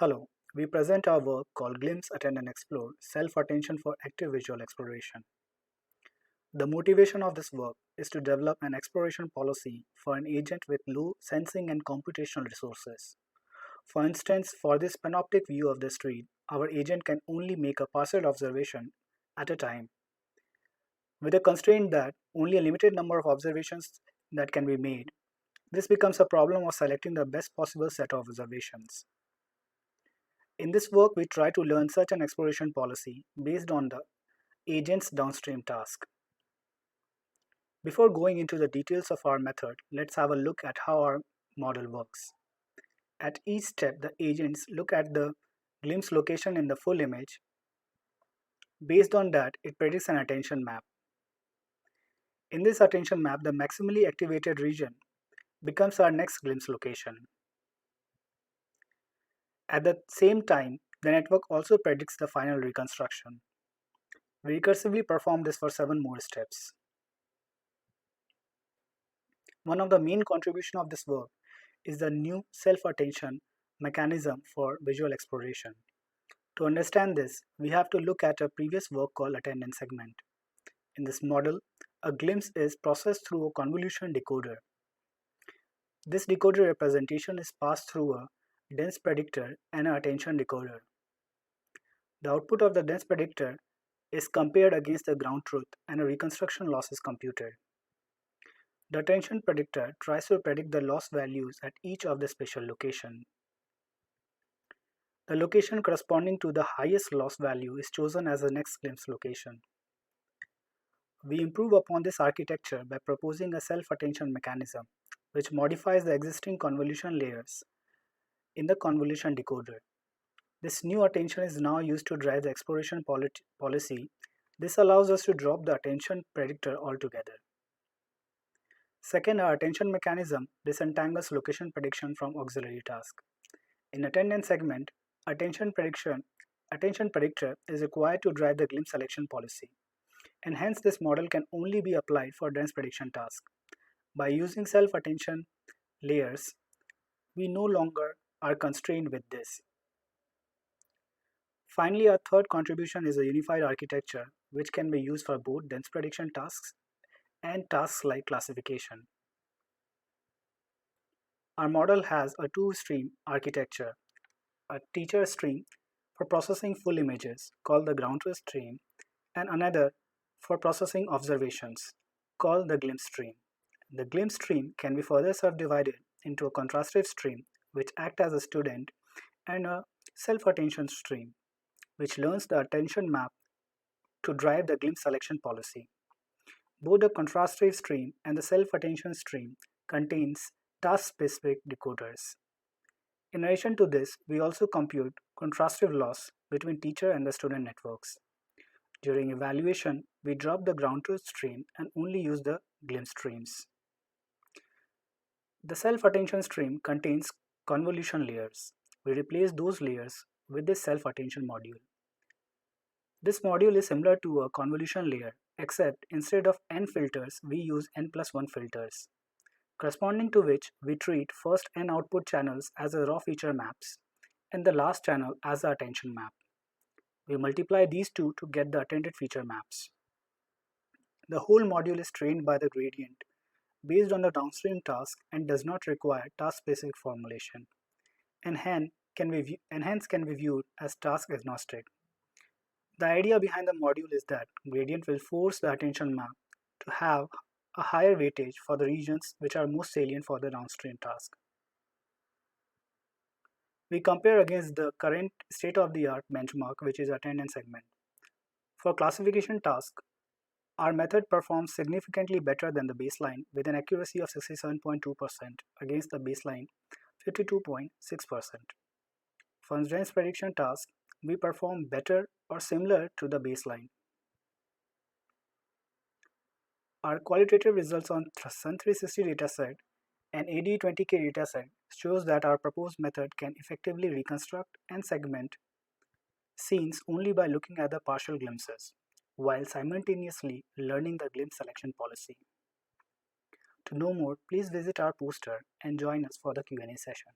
Hello, we present our work called Glimpse, Attend and Explore Self-Attention for Active Visual Exploration. The motivation of this work is to develop an exploration policy for an agent with low sensing and computational resources. For instance, for this panoptic view of the street, our agent can only make a partial observation at a time, with a constraint that only a limited number of observations that can be made. This becomes a problem of selecting the best possible set of observations. In this work, we try to learn such an exploration policy based on the agent's downstream task. Before going into the details of our method, let's have a look at how our model works. At each step, the agents look at the glimpse location in the full image. Based on that, it predicts an attention map. In this attention map, the maximally activated region becomes our next glimpse location. At the same time, the network also predicts the final reconstruction. We recursively perform this for 7 more steps. One of the main contributions of this work is the new self-attention mechanism for visual exploration. To understand this, we have to look at a previous work called attendance segment. In this model, a glimpse is processed through a convolution decoder. This decoder representation is passed through a dense predictor and an attention decoder. The output of the dense predictor is compared against the ground truth and a reconstruction loss is computed. The attention predictor tries to predict the loss values at each of the spatial locations. The location corresponding to the highest loss value is chosen as the next glimpse location. We improve upon this architecture by proposing a self-attention mechanism which modifies the existing convolution layers in the convolution decoder. This new attention is now used to drive the exploration policy. This allows us to drop the attention predictor altogether. Second, our attention mechanism disentangles location prediction from auxiliary task. In attendance segment, attention predictor is required to drive the glimpse selection policy, and hence this model can only be applied for dense prediction task. By using self-attention layers, we no longer are constrained with this. Finally, our third contribution is a unified architecture which can be used for both dense prediction tasks and tasks like classification. Our model has a two-stream architecture, a teacher stream for processing full images called the ground truth stream and another for processing observations called the glimpse stream. The glimpse stream can be further subdivided into a contrastive stream which acts as a student and a self-attention stream which learns the attention map to drive the glimpse selection policy. Both the contrastive stream and the self-attention stream contains task-specific decoders. In addition to this, we also compute contrastive loss between teacher and the student networks. During evaluation, we drop the ground truth stream and only use the glimpse streams. The self-attention stream contains convolution layers. We replace those layers with this self-attention module. This module is similar to a convolution layer, except instead of n filters, we use n+1 filters, corresponding to which we treat first n output channels as the raw feature maps and the last channel as the attention map. We multiply these two to get the attended feature maps. The whole module is trained by the gradient based on the downstream task and does not require task-specific formulation, and hence can be viewed as task agnostic. The idea behind the module is that gradient will force the attention map to have a higher weightage for the regions which are most salient for the downstream task. We compare against the current state-of-the-art benchmark, which is attendance segment. For classification task, our method performs significantly better than the baseline with an accuracy of 67.2% against the baseline 52.6%. For dense prediction task, we perform better or similar to the baseline. Our qualitative results on Sun 360 dataset and AD20K dataset shows that our proposed method can effectively reconstruct and segment scenes only by looking at the partial glimpses, while simultaneously learning the glimpse selection policy. To know more, please visit our poster and join us for the Q&A session.